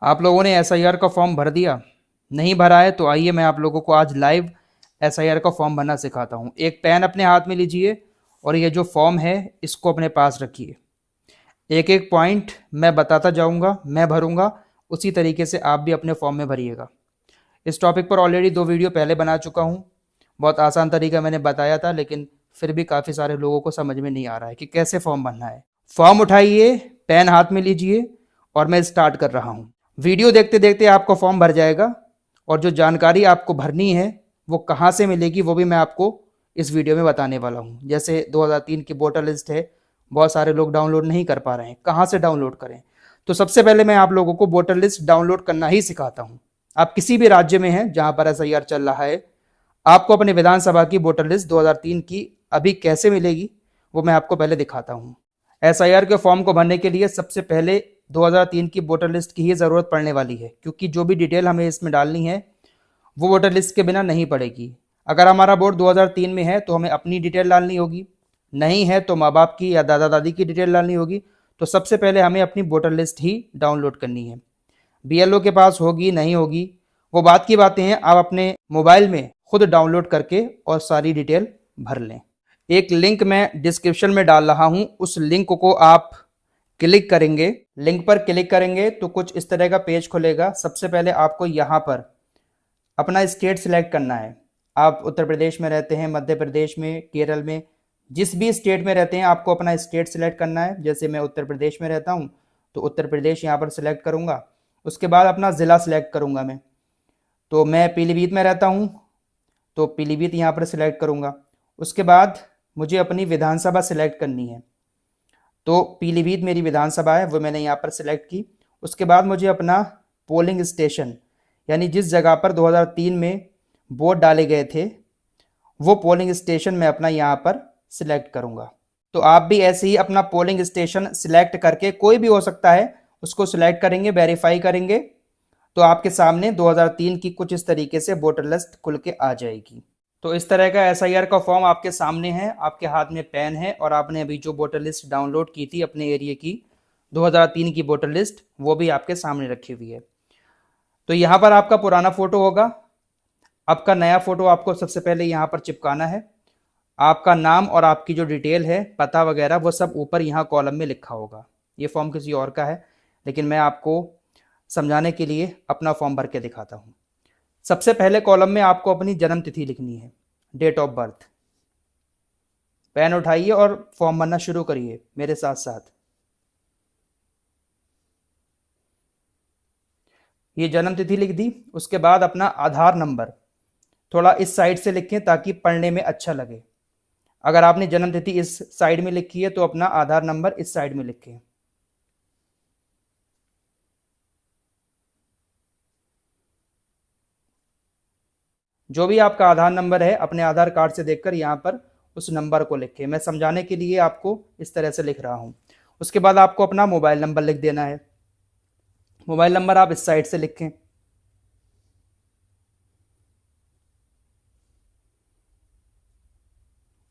आप लोगों ने एसआईआर का फॉर्म भर दिया? नहीं भरा है तो आइए मैं आप लोगों को आज लाइव एसआईआर का फॉर्म भरना सिखाता हूँ। एक पेन अपने हाथ में लीजिए और ये जो फॉर्म है इसको अपने पास रखिए। एक एक पॉइंट मैं बताता जाऊँगा, मैं भरूँगा, उसी तरीके से आप भी अपने फॉर्म में भरिएगा। इस टॉपिक पर ऑलरेडी 2 वीडियो पहले बना चुका हूँ। बहुत आसान तरीका मैंने बताया था, लेकिन फिर भी काफ़ी सारे लोगों को समझ में नहीं आ रहा है कि कैसे फॉर्म भरना है। फॉर्म उठाइए, पेन हाथ में लीजिए और मैं स्टार्ट कर रहा हूँ। वीडियो देखते देखते आपका फॉर्म भर जाएगा और जो जानकारी आपको भरनी है वो कहाँ से मिलेगी वो भी मैं आपको इस वीडियो में बताने वाला हूँ। जैसे 2003 की वोटर लिस्ट है, बहुत सारे लोग डाउनलोड नहीं कर पा रहे हैं, कहाँ से डाउनलोड करें? तो सबसे पहले मैं आप लोगों को वोटर लिस्ट डाउनलोड करना ही सिखाता हूँ। आप किसी भी राज्य में हैं जहाँ पर एसआईआर चल रहा है, आपको अपने विधानसभा की वोटर लिस्ट 2003 की अभी कैसे मिलेगी वो मैं आपको पहले दिखाता हूँ। एसआईआर के फॉर्म को भरने के लिए सबसे पहले 2003 की वोटर लिस्ट की ही ज़रूरत पड़ने वाली है, क्योंकि जो भी डिटेल हमें इसमें डालनी है वो वोटर लिस्ट के बिना नहीं पड़ेगी। अगर हमारा वोट 2003 में है तो हमें अपनी डिटेल डालनी होगी, नहीं है तो माँ बाप की या दादा दादी की डिटेल डालनी होगी। तो सबसे पहले हमें अपनी वोटर लिस्ट ही डाउनलोड करनी है। बीएलओ के पास होगी नहीं होगी वो बात की बातें हैं, आप अपने मोबाइल में खुद डाउनलोड करके और सारी डिटेल भर लें। एक लिंक मैं डिस्क्रिप्शन में डाल रहा हूं, उस लिंक को आप क्लिक करेंगे। लिंक पर क्लिक करेंगे तो कुछ इस तरह का पेज खुलेगा। सबसे पहले आपको यहाँ पर अपना स्टेट सिलेक्ट करना है। आप उत्तर प्रदेश में रहते हैं, मध्य प्रदेश में, केरल में, जिस भी स्टेट में रहते हैं आपको अपना स्टेट सिलेक्ट करना है। जैसे मैं उत्तर प्रदेश में रहता हूँ तो उत्तर प्रदेश यहाँ पर सिलेक्ट करूँगा। उसके बाद अपना ज़िला सिलेक्ट करूँगा मैं, तो मैं पीलीभीत में रहता हूँ तो पीलीभीत यहाँ पर सिलेक्ट करूँगा। उसके बाद मुझे अपनी विधानसभा सिलेक्ट करनी है, तो पीलीभीत मेरी विधानसभा है वो मैंने यहाँ पर सिलेक्ट की। उसके बाद मुझे अपना पोलिंग स्टेशन, यानी जिस जगह पर 2003 में वोट डाले गए थे वो पोलिंग स्टेशन मैं अपना यहाँ पर सिलेक्ट करूँगा। तो आप भी ऐसे ही अपना पोलिंग स्टेशन सिलेक्ट करके, कोई भी हो सकता है, उसको सिलेक्ट करेंगे, वेरीफाई करेंगे तो आपके सामने 2003 की कुछ इस तरीके से वोटर लिस्ट खुल के आ जाएगी। तो इस तरह का एसआईआर का फॉर्म आपके सामने है, आपके हाथ में पेन है और आपने अभी जो वोटर लिस्ट डाउनलोड की थी अपने एरिया की 2003 की वोटर लिस्ट, वो भी आपके सामने रखी हुई है। तो यहाँ पर आपका पुराना फोटो होगा, आपका नया फोटो आपको सबसे पहले यहाँ पर चिपकाना है। आपका नाम और आपकी जो डिटेल है, पता वगैरह, वो सब ऊपर यहाँ कॉलम में लिखा होगा। ये फॉर्म किसी और का है, लेकिन मैं आपको समझाने के लिए अपना फॉर्म भर के दिखाता हूँ। सबसे पहले कॉलम में आपको अपनी जन्म तिथि लिखनी है, डेट ऑफ बर्थ। पेन उठाइए और फॉर्म भरना शुरू करिए मेरे साथ साथ। ये जन्म तिथि लिख दी। उसके बाद अपना आधार नंबर थोड़ा इस साइड से लिखें ताकि पढ़ने में अच्छा लगे। अगर आपने जन्म तिथि इस साइड में लिखी है तो अपना आधार नंबर इस साइड में लिखें। जो भी आपका आधार नंबर है अपने आधार कार्ड से देखकर यहाँ पर उस नंबर को लिखें। मैं समझाने के लिए आपको इस तरह से लिख रहा हूँ। उसके बाद आपको अपना मोबाइल नंबर लिख देना है। मोबाइल नंबर आप इस साइड से लिखें।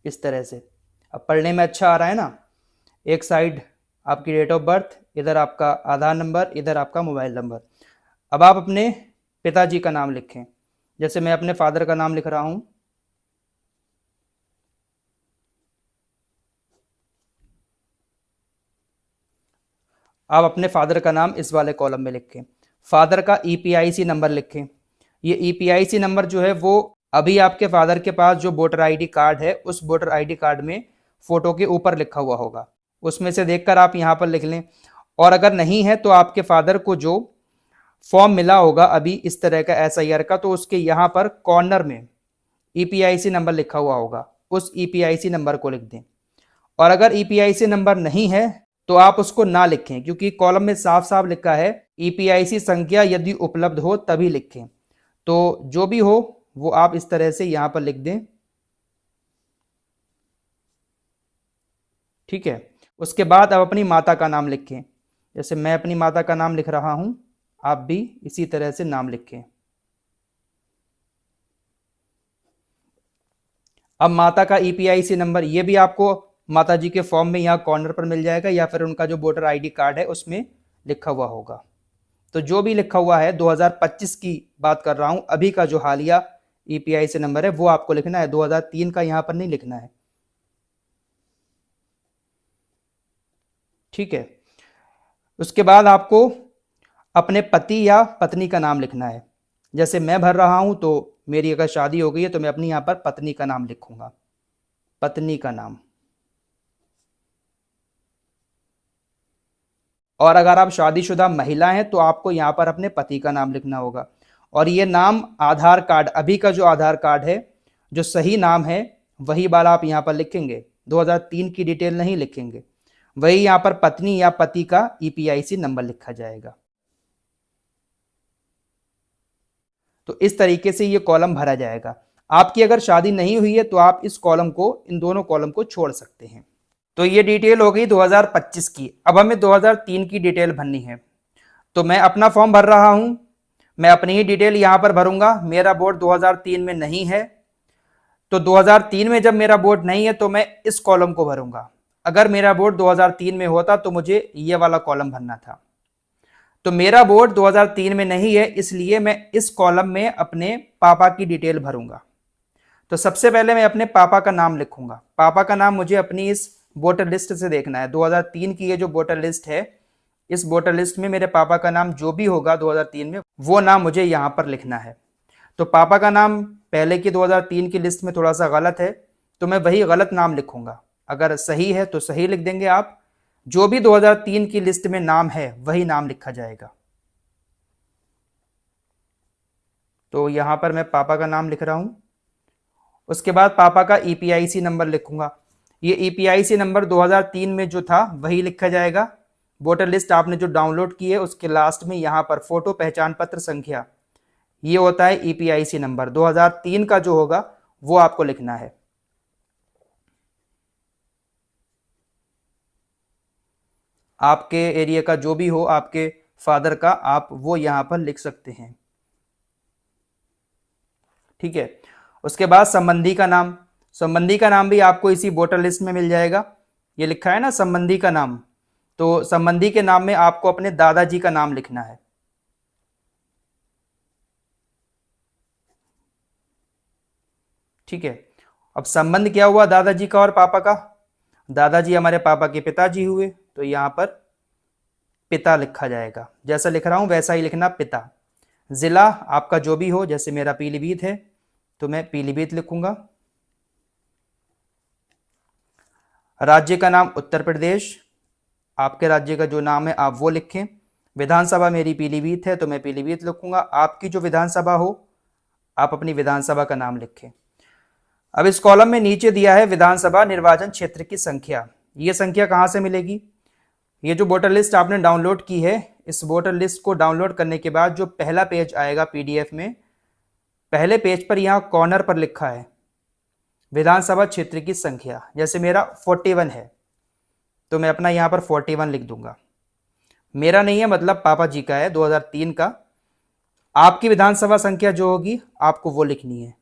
इस तरह से अब पढ़ने में अच्छा आ रहा है ना। एक साइड आपकी डेट ऑफ बर्थ, इधर आपका आधार नंबर, इधर आपका मोबाइल नंबर। अब आप अपने पिताजी का नाम लिखें। जैसे मैं अपने फादर का नाम लिख रहा हूं। आप अपने फादर का नाम इस वाले कॉलम में लिखें। फादर का ईपीआईसी नंबर लिखें। ये ईपीआईसी नंबर जो है वो अभी आपके फादर के पास जो वोटर आईडी कार्ड है उस वोटर आईडी कार्ड में फोटो के ऊपर लिखा हुआ होगा, उसमें से देखकर आप यहाँ पर लिख लें। और अगर नहीं है तो आपके फादर को जो फॉर्म मिला होगा अभी इस तरह का एसआईआर का, तो उसके यहाँ पर कॉर्नर में ईपीआईसी नंबर लिखा हुआ होगा, उस ईपीआईसी नंबर को लिख दें। और अगर ईपीआईसी नंबर नहीं है तो आप उसको ना लिखें, क्योंकि कॉलम में साफ साफ लिखा है ईपीआईसी संख्या यदि उपलब्ध हो तभी लिखें। तो जो भी हो वो आप इस तरह से यहां पर लिख दें। ठीक है। उसके बाद आप अपनी माता का नाम लिखें। जैसे मैं अपनी माता का नाम लिख रहा हूं, आप भी इसी तरह से नाम लिखें। अब माता का ईपीआईसी नंबर ये भी आपको माता जी के फॉर्म में यहाँ कॉर्नर पर मिल जाएगा, या फिर उनका जो वोटर आईडी कार्ड है उसमें लिखा हुआ होगा। तो जो भी लिखा हुआ है 2025 की बात कर रहा हूं, अभी का जो हालिया ईपीआईसी नंबर है वो आपको लिखना है, 2003 का यहां पर नहीं लिखना है। ठीक है। उसके बाद आपको अपने पति या पत्नी का नाम लिखना है। जैसे मैं भर रहा हूं तो मेरी अगर शादी हो गई है तो मैं अपनी यहां पर पत्नी का नाम लिखूंगा, पत्नी का नाम। और अगर आप शादीशुदा महिला हैं तो आपको यहां पर अपने पति का नाम लिखना होगा। और ये नाम आधार कार्ड, अभी का जो आधार कार्ड है, जो सही नाम है वही वाला आप यहां पर लिखेंगे, 2003 की डिटेल नहीं लिखेंगे। वही यहां पर पत्नी या पति का ईपीआईसी नंबर लिखा जाएगा। तो इस तरीके से ये कॉलम भरा जाएगा। आपकी अगर शादी नहीं हुई है तो आप इस कॉलम को, इन दोनों कॉलम को छोड़ सकते हैं। तो ये डिटेल हो गई 2025 की। अब हमें 2003 की डिटेल भरनी है। तो मैं अपना फॉर्म भर रहा हूं, मैं अपनी ही डिटेल यहां पर भरूंगा। मेरा बोर्ड 2003 में नहीं है, तो 2003 में जब मेरा बोर्ड नहीं है तो मैं इस कॉलम को भरूंगा। अगर मेरा बोर्ड 2003 में होता तो मुझे ये वाला कॉलम भरना था। तो मेरा बोर्ड 2003 में नहीं है, इसलिए मैं इस कॉलम में अपने पापा की डिटेल भरूंगा। तो सबसे पहले मैं अपने पापा का नाम लिखूंगा। पापा का नाम मुझे अपनी इस वोटर लिस्ट से देखना है। 2003 की ये जो वोटर लिस्ट है, इस वोटर लिस्ट में मेरे पापा का नाम जो भी होगा 2003 में, वो नाम मुझे यहां पर लिखना है। तो पापा का नाम पहले की 2003 की लिस्ट में थोड़ा सा गलत है, तो मैं वही गलत नाम लिखूंगा। अगर सही है तो सही लिख देंगे आप। जो भी 2003 की लिस्ट में नाम है वही नाम लिखा जाएगा। तो यहां पर मैं पापा का नाम लिख रहा हूं। उसके बाद पापा का ईपीआईसी नंबर लिखूंगा। ये ईपीआईसी नंबर 2003 में जो था वही लिखा जाएगा। वोटर लिस्ट आपने जो डाउनलोड की है उसके लास्ट में यहां पर फोटो पहचान पत्र संख्या, ये होता है ईपीआईसी नंबर। 2003 का जो होगा वो आपको लिखना है। आपके एरिया का जो भी हो, आपके फादर का, आप वो यहां पर लिख सकते हैं। ठीक है। उसके बाद संबंधी का नाम। संबंधी का नाम भी आपको इसी वोटर लिस्ट में मिल जाएगा। ये लिखा है ना संबंधी का नाम, तो संबंधी के नाम में आपको अपने दादाजी का नाम लिखना है। ठीक है। अब संबंध क्या हुआ दादाजी का और पापा का? दादाजी हमारे पापा के पिताजी हुए, तो यहां पर पिता लिखा जाएगा। जैसा लिख रहा हूं वैसा ही लिखना, पिता। जिला आपका जो भी हो, जैसे मेरा पीलीभीत है तो मैं पीलीभीत लिखूंगा। राज्य का नाम उत्तर प्रदेश, आपके राज्य का जो नाम है आप वो लिखें। विधानसभा मेरी पीलीभीत है तो मैं पीलीभीत लिखूंगा। आपकी जो विधानसभा हो आप अपनी विधानसभा का नाम लिखें। अब इस कॉलम में नीचे दिया है विधानसभा निर्वाचन क्षेत्र की संख्या। ये संख्या कहां से मिलेगी? ये जो वोटर लिस्ट आपने डाउनलोड की है, इस वोटर लिस्ट को डाउनलोड करने के बाद जो पहला पेज आएगा पीडीएफ में, पहले पेज पर यहां कॉर्नर पर लिखा है विधानसभा क्षेत्र की संख्या। जैसे मेरा 41 है तो मैं अपना यहां पर 41 लिख दूंगा। मेरा नहीं है, मतलब पापा जी का है, 2003 का। आपकी विधानसभा संख्या जो होगी आपको वो लिखनी है।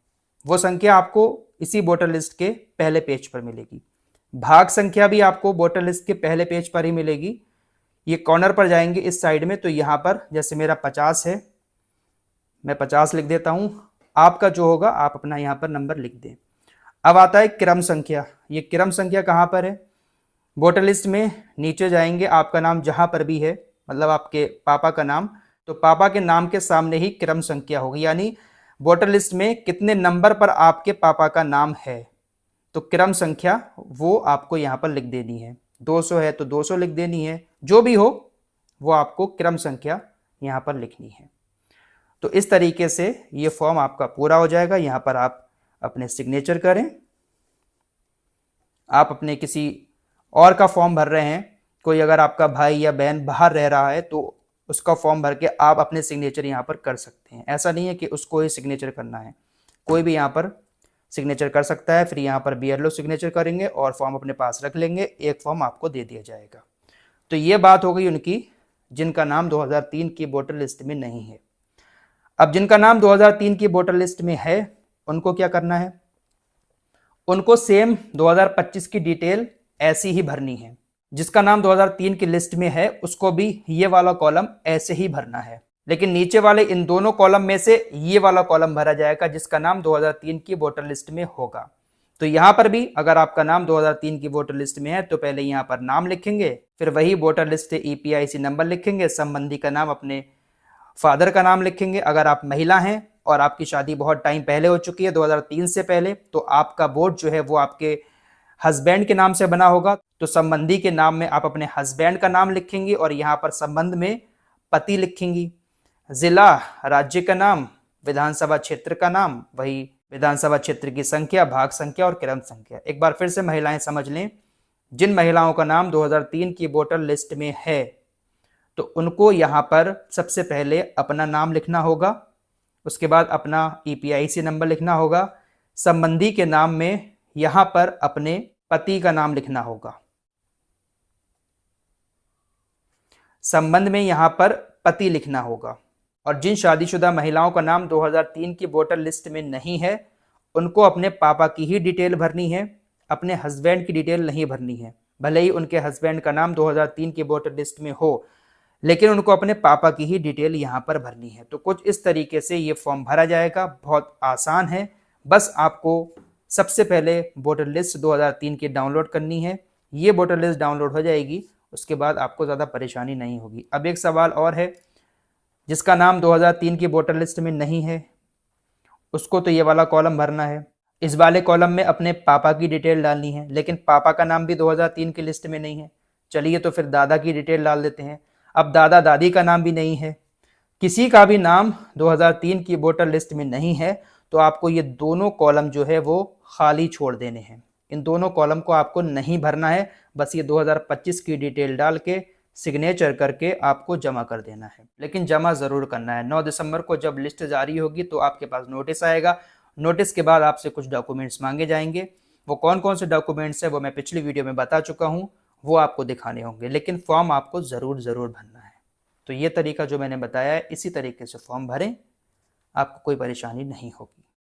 वो संख्या आपको इसी वोटर लिस्ट के पहले पेज पर मिलेगी। भाग संख्या भी आपको वोटर लिस्ट के पहले पेज पर ही मिलेगी। ये कॉर्नर पर जाएंगे इस साइड में, तो यहां पर जैसे मेरा 50 है, मैं 50 लिख देता हूं। आपका जो होगा आप अपना यहां पर नंबर लिख दें। अब आता है क्रम संख्या। ये क्रम संख्या कहां पर है? वोटर लिस्ट में नीचे जाएंगे, आपका नाम जहां पर भी है, मतलब आपके पापा का नाम, तो पापा के नाम के सामने ही क्रम संख्या होगी। यानी वोटर लिस्ट में कितने नंबर पर आपके पापा का नाम है, तो क्रम संख्या वो आपको यहां पर लिख देनी है। 200 है तो 200 लिख देनी है। जो भी हो वो आपको क्रम संख्या यहां पर लिखनी है। तो इस तरीके से ये फॉर्म आपका पूरा हो जाएगा। यहां पर आप अपने सिग्नेचर करें। आप अपने किसी और का फॉर्म भर रहे हैं, कोई अगर आपका भाई या बहन बाहर रह रहा है तो उसका फॉर्म भर के आप अपने सिग्नेचर यहाँ पर कर सकते हैं। ऐसा नहीं है कि उसको ही सिग्नेचर करना है, कोई भी यहाँ पर सिग्नेचर कर सकता है। फिर यहाँ पर बीएलओ सिग्नेचर करेंगे और फॉर्म अपने पास रख लेंगे, एक फॉर्म आपको दे दिया जाएगा। तो ये बात हो गई उनकी जिनका नाम 2003 की वोटर लिस्ट में नहीं है। अब जिनका नाम 2003 की वोटर लिस्ट में है उनको क्या करना है? उनको सेम 2025 की डिटेल ऐसी ही भरनी है। जिसका नाम 2003 की लिस्ट में है उसको भी ये वाला कॉलम ऐसे ही भरना है, लेकिन नीचे वाले इन दोनों कॉलम में से ये वाला कॉलम भरा जाएगा जिसका नाम 2003 की वोटर लिस्ट में होगा। तो यहां पर भी अगर आपका नाम 2003 की वोटर लिस्ट में है तो पहले यहां पर नाम लिखेंगे, फिर वही वोटर लिस्ट से ईपीआईसी नंबर लिखेंगे, संबंधी का नाम अपने फादर का नाम लिखेंगे। अगर आप महिला हैं और आपकी शादी बहुत टाइम पहले हो चुकी है 2003 से पहले, तो आपका वोट जो है वो आपके हस्बैंड के नाम से बना होगा, तो संबंधी के नाम में आप अपने हस्बैंड का नाम लिखेंगी और यहाँ पर संबंध में पति लिखेंगी। जिला, राज्य का नाम, विधानसभा क्षेत्र का नाम, वही विधानसभा क्षेत्र की संख्या, भाग संख्या और क्रम संख्या। एक बार फिर से महिलाएं समझ लें, जिन महिलाओं का नाम 2003 की वोटर लिस्ट में है तो उनको यहाँ पर सबसे पहले अपना नाम लिखना होगा, उसके बाद अपना ईपीआईसी नंबर लिखना होगा, संबंधी के नाम में यहाँ पर अपने पति का नाम लिखना होगा, संबंध में यहाँ पर पति लिखना होगा। और जिन शादीशुदा महिलाओं का नाम 2003 की वोटर लिस्ट में नहीं है उनको अपने पापा की ही डिटेल भरनी है, अपने हस्बैंड की डिटेल नहीं भरनी है। भले ही उनके हस्बैंड का नाम 2003 की वोटर लिस्ट में हो, लेकिन उनको अपने पापा की ही डिटेल यहाँ पर भरनी है। तो कुछ इस तरीके से ये फॉर्म भरा जाएगा, बहुत आसान है। बस आपको सबसे पहले वोटर लिस्ट 2003 की डाउनलोड करनी है। ये वोटर लिस्ट डाउनलोड हो जाएगी, उसके बाद आपको ज़्यादा परेशानी नहीं होगी। अब एक सवाल और है, जिसका नाम 2003 की वोटर लिस्ट में नहीं है उसको तो ये वाला कॉलम भरना है। इस वाले कॉलम में अपने पापा की डिटेल डालनी है, लेकिन पापा का नाम भी 2003 की लिस्ट में नहीं है। चलिए तो फिर दादा की डिटेल डाल देते हैं। अब दादा दादी का नाम भी नहीं है, किसी का भी नाम 2003 की वोटर लिस्ट में नहीं है, तो आपको ये दोनों कॉलम जो है वो खाली छोड़ देने हैं। इन दोनों कॉलम को आपको नहीं भरना है, बस ये 2025 की डिटेल डाल के सिग्नेचर करके आपको जमा कर देना है। लेकिन जमा ज़रूर करना है। 9 दिसंबर को जब लिस्ट जारी होगी तो आपके पास नोटिस आएगा। नोटिस के बाद आपसे कुछ डॉक्यूमेंट्स मांगे जाएंगे। वो कौन कौन से डॉक्यूमेंट्स है वो मैं पिछली वीडियो में बता चुका हूँ, वो आपको दिखाने होंगे, लेकिन फॉर्म आपको ज़रूर भरना है। तो ये तरीका जो मैंने बताया है इसी तरीके से फॉर्म भरें, आपको कोई परेशानी नहीं होगी।